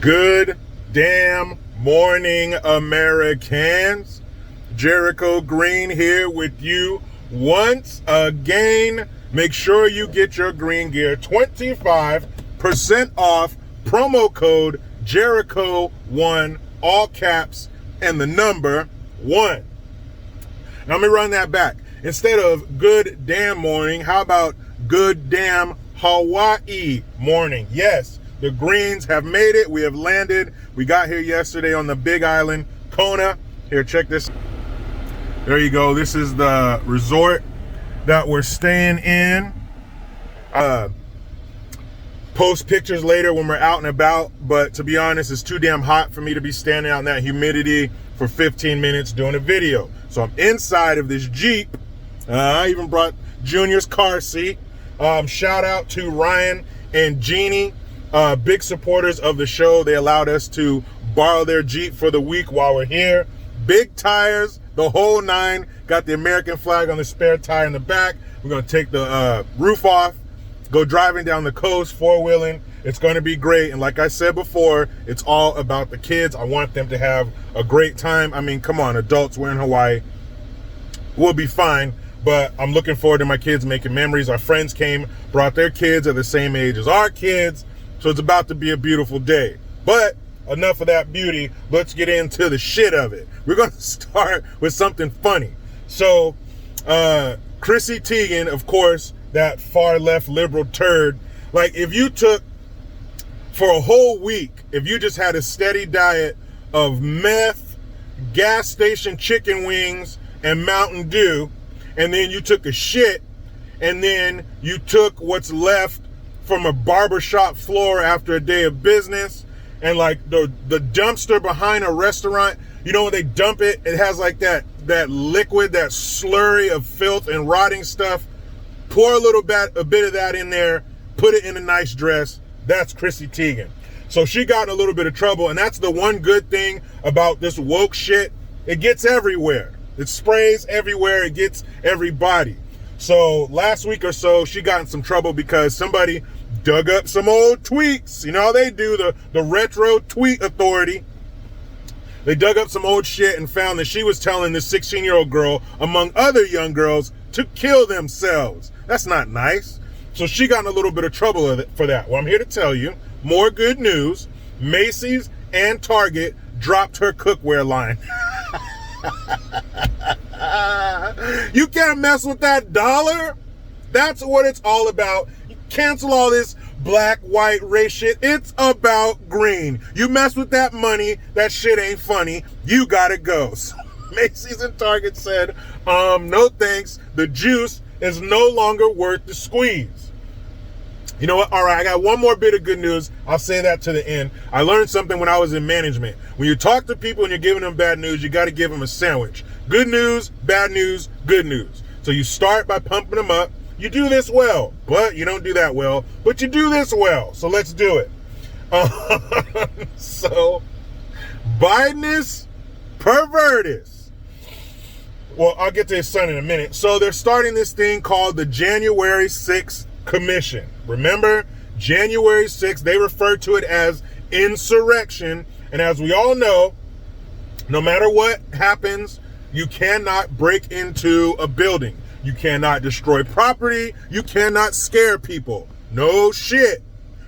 Good damn morning, Americans. Jericho Green here with you once again. Make sure you get your green gear 25% off. Promo code Jericho1, all caps, and the number 1. Now let me run that back. Instead of good damn morning, how about good damn Hawaii morning? Yes. The Greens have made it. We have landed. We got here yesterday on the Big Island, Kona. Here, check this. There you go. This is the resort that we're staying in. Post pictures later when we're out and about. But to be honest, it's too damn hot for me to be standing out in that humidity for 15 minutes doing a video. So I'm inside of this Jeep. I even brought Junior's car seat. Shout out to Ryan and Jeannie. Big supporters of the show. They allowed us to borrow their Jeep for the week while we're here. Big tires, the whole 9. Got the American flag on the spare tire in the back. We're going to take the roof off, go driving down the coast, 4-wheeling. It's going to be great. And like I said before, it's all about the kids. I want them to have a great time. I mean, come on, adults, we're in Hawaii. We'll be fine. But I'm looking forward to my kids making memories. Our friends came, brought their kids at the same age as our kids. So it's about to be a beautiful day. But enough of that beauty. Let's get into the shit of it. We're going to start with something funny. So Chrissy Teigen, of course, that far left liberal turd. Like if you took for a whole week, if you just had a steady diet of meth, gas station chicken wings, and Mountain Dew, and then you took a shit, and then you took what's left from a barbershop floor after a day of business, and like the dumpster behind a restaurant, you know when they dump it, it has like that liquid, that slurry of filth and rotting stuff. Pour a bit of that in there, put it in a nice dress. That's Chrissy Teigen. So she got in a little bit of trouble, and that's the one good thing about this woke shit. It gets everywhere. It sprays everywhere. It gets everybody. So last week or so, she got in some trouble because somebody dug up some old tweets. You know how they do, the retro tweet authority. They dug up some old shit and found that she was telling this 16-year-old girl, among other young girls, to kill themselves. That's not nice. So she got in a little bit of trouble for that. Well, I'm here to tell you more good news. Macy's and Target dropped her cookware line. You can't mess with that dollar. That's what it's all about. You cancel all this black, white, race shit. It's about green. You mess with that money, that shit ain't funny. You gotta go. So Macy's and Target said, no thanks. The juice is no longer worth the squeeze. You know what? All right, I got one more bit of good news. I'll say that to the end. I learned something when I was in management. When you talk to people and you're giving them bad news, you got to give them a sandwich. Good news, bad news, good news. So you start by pumping them up. You do this well, but you don't do that well, but you do this well. So let's do it. So Bidenus pervertus. Well, I'll get to his son in a minute. So they're starting this thing called the January 6th Commission. Remember, January 6th, they refer to it as insurrection. And as we all know, no matter what happens, you cannot break into a building. You cannot destroy property. You cannot scare people. No shit.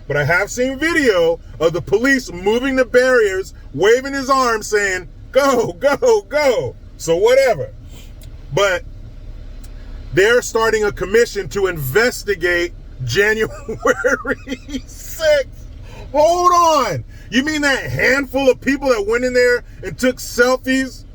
But I have seen video of the police moving the barriers, waving his arm saying, go, go, go. So whatever. But they're starting a commission to investigate January 6th. Hold on. You mean that handful of people that went in there and took selfies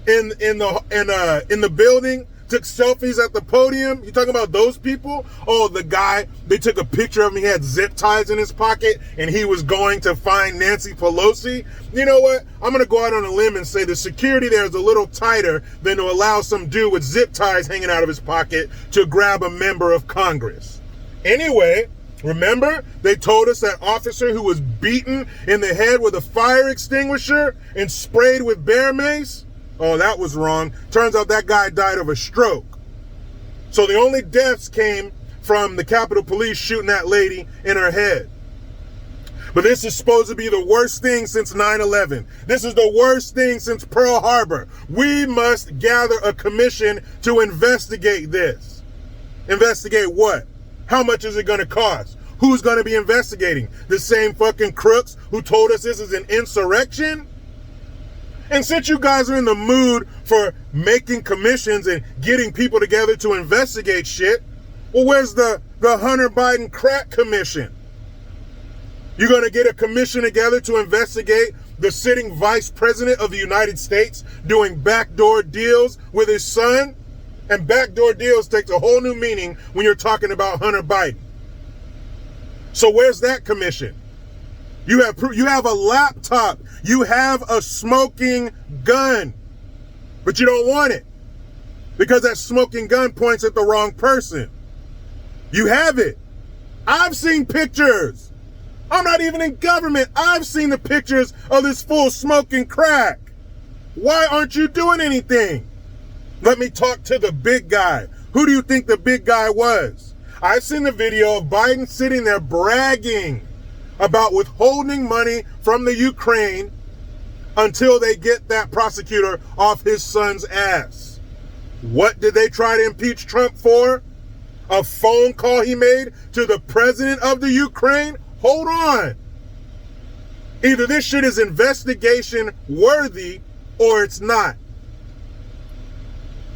in the building, took selfies at the podium? You talking about those people? Oh, the guy, they took a picture of him. He had zip ties in his pocket and he was going to find Nancy Pelosi. You know what? I'm going to go out on a limb and say the security there is a little tighter than to allow some dude with zip ties hanging out of his pocket to grab a member of Congress. Anyway, remember they told us that officer who was beaten in the head with a fire extinguisher and sprayed with bear mace? Oh, that was wrong. Turns out that guy died of a stroke. So the only deaths came from the Capitol Police shooting that lady in her head. But this is supposed to be the worst thing since 9/11. This is the worst thing since Pearl Harbor. We must gather a commission to investigate this. Investigate what? How much is it going to cost? Who's going to be investigating? The same fucking crooks who told us this is an insurrection? And since you guys are in the mood for making commissions and getting people together to investigate shit, well, where's the Hunter Biden crack commission? You're going to get a commission together to investigate the sitting vice president of the United States doing backdoor deals with his son? And backdoor deals takes a whole new meaning when you're talking about Hunter Biden. So where's that commission? You have a laptop. You have a smoking gun. But you don't want it because that smoking gun points at the wrong person. You have it. I've seen pictures. I'm not even in government. I've seen the pictures of this fool smoking crack. Why aren't you doing anything? Let me talk to the big guy. Who do you think the big guy was? I've seen the video of Biden sitting there bragging about withholding money from the Ukraine until they get that prosecutor off his son's ass. What did they try to impeach Trump for? A phone call he made to the president of the Ukraine? Hold on. Either this shit is investigation worthy or it's not.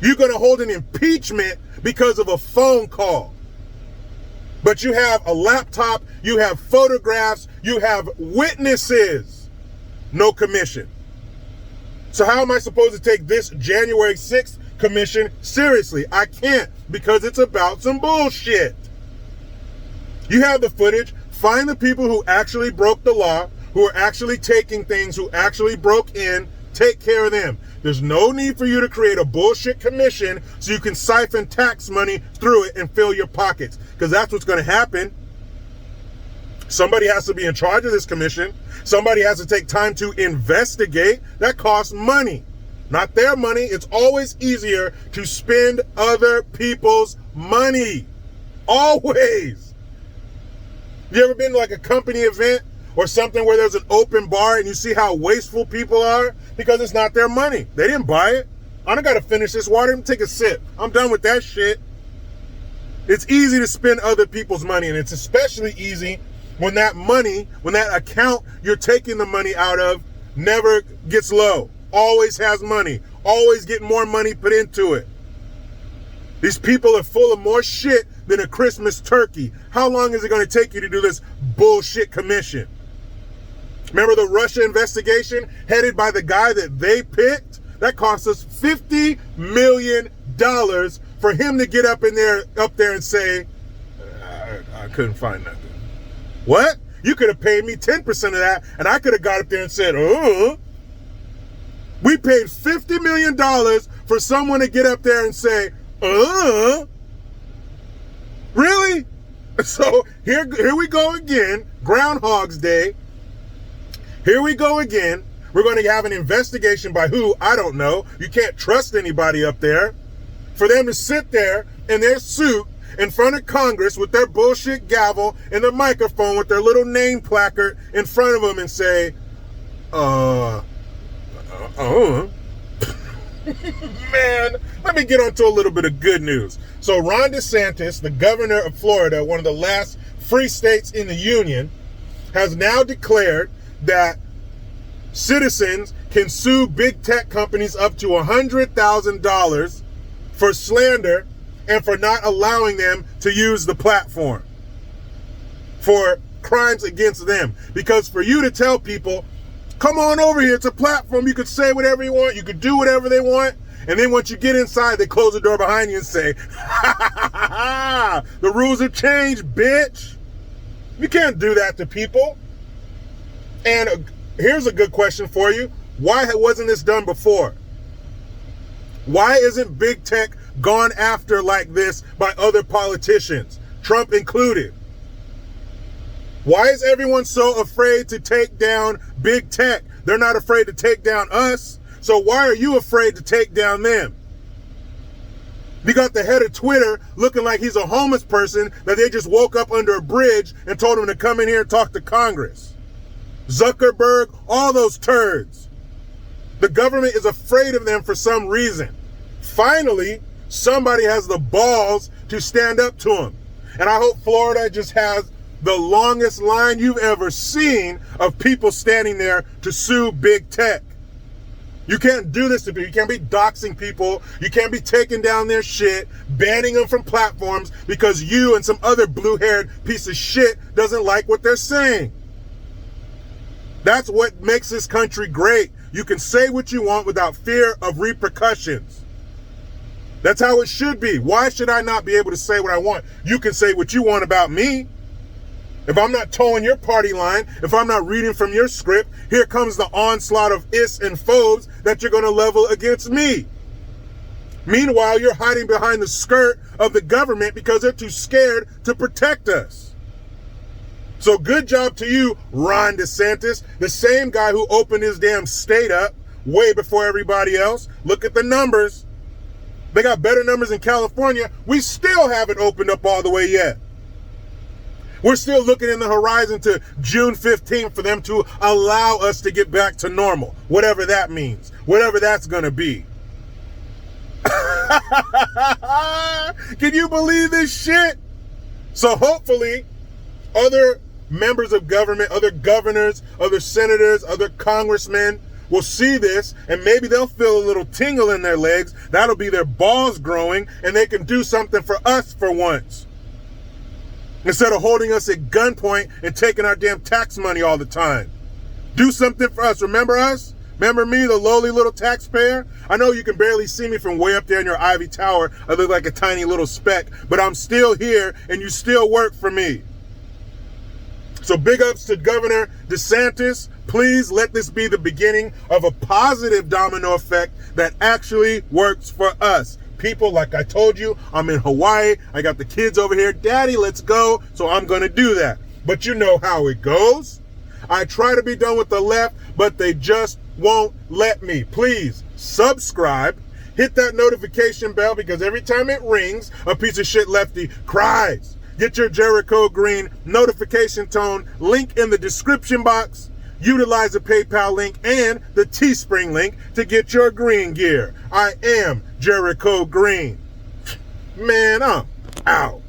You're going to hold an impeachment because of a phone call. But you have a laptop, you have photographs, you have witnesses. No commission. So how am I supposed to take this January 6th commission seriously? I can't, because it's about some bullshit. You have the footage. Find the people who actually broke the law, who are actually taking things, who actually broke in. Take care of them. There's no need for you to create a bullshit commission so you can siphon tax money through it and fill your pockets, because that's what's going to happen. Somebody has to be in charge of this commission. Somebody has to take time to investigate. That costs money, not their money. It's always easier to spend other people's money. Always. You ever been to like a company event or something where there's an open bar and you see how wasteful people are? Because it's not their money. They didn't buy it. I don't got to finish this water. Let me take a sip. I'm done with that shit. It's easy to spend other people's money, and it's especially easy when that money, when that account you're taking the money out of never gets low. Always has money. Always get more money put into it. These people are full of more shit than a Christmas turkey. How long is it going to take you to do this bullshit commission? Remember the Russia investigation headed by the guy that they picked? That cost us $50 million for him to get up there and say, I couldn't find nothing. What? You could have paid me 10% of that, and I could have got up there and said, We paid $50 million for someone to get up there and say, Really? So here we go again. Groundhog's Day. Here we go again. We're going to have an investigation by who? I don't know. You can't trust anybody up there. For them to sit there in their suit in front of Congress with their bullshit gavel and their microphone with their little name placard in front of them and say, Man, let me get on to a little bit of good news. So Ron DeSantis, the governor of Florida, one of the last free states in the union, has now declared that citizens can sue big tech companies up to $100,000 for slander and for not allowing them to use the platform for crimes against them. Because for you to tell people, come on over here, it's a platform, you could say whatever you want, you could do whatever they want, and then once you get inside, they close the door behind you and say, the rules have changed, bitch. You can't do that to people. And here's a good question for you. Why wasn't this done before? Why isn't big tech gone after like this by other politicians, Trump included? Why is everyone so afraid to take down big tech? They're not afraid to take down us. So why are you afraid to take down them? You got the head of Twitter looking like he's a homeless person that they just woke up under a bridge and told him to come in here and talk to Congress. Zuckerberg, all those turds. The government is afraid of them for some reason. Finally, somebody has the balls to stand up to them. And I hope Florida just has the longest line you've ever seen of people standing there to sue big tech. You can't do this to people. You can't be doxing people. You can't be taking down their shit, banning them from platforms because you and some other blue-haired piece of shit doesn't like what they're saying. That's what makes this country great. You can say what you want without fear of repercussions. That's how it should be. Why should I not be able to say what I want? You can say what you want about me. If I'm not towing your party line, if I'm not reading from your script, here comes the onslaught of is and phobes that you're going to level against me. Meanwhile, you're hiding behind the skirt of the government because they're too scared to protect us. So good job to you, Ron DeSantis, the same guy who opened his damn state up way before everybody else. Look at the numbers. They got better numbers in California. We still haven't opened up all the way yet. We're still looking in the horizon to June 15th for them to allow us to get back to normal, whatever that means, whatever that's going to be. Can you believe this shit? So hopefully other members of government, other governors, other senators, other congressmen will see this and maybe they'll feel a little tingle in their legs. That'll be their balls growing and they can do something for us for once. Instead of holding us at gunpoint and taking our damn tax money all the time. Do something for us. Remember us? Remember me, the lowly little taxpayer? I know you can barely see me from way up there in your Ivy Tower. I look like a tiny little speck, but I'm still here and you still work for me. So big ups to Governor DeSantis. Please let this be the beginning of a positive domino effect that actually works for us. People, like I told you, I'm in Hawaii. I got the kids over here. Daddy, let's go. So I'm going to do that. But you know how it goes. I try to be done with the left, but they just won't let me. Please subscribe. Hit that notification bell because every time it rings, a piece of shit lefty cries. Get your Jericho Green notification tone. Link in the description box. Utilize the PayPal link and the Teespring link to get your green gear. I am Jericho Green. Man, I'm out.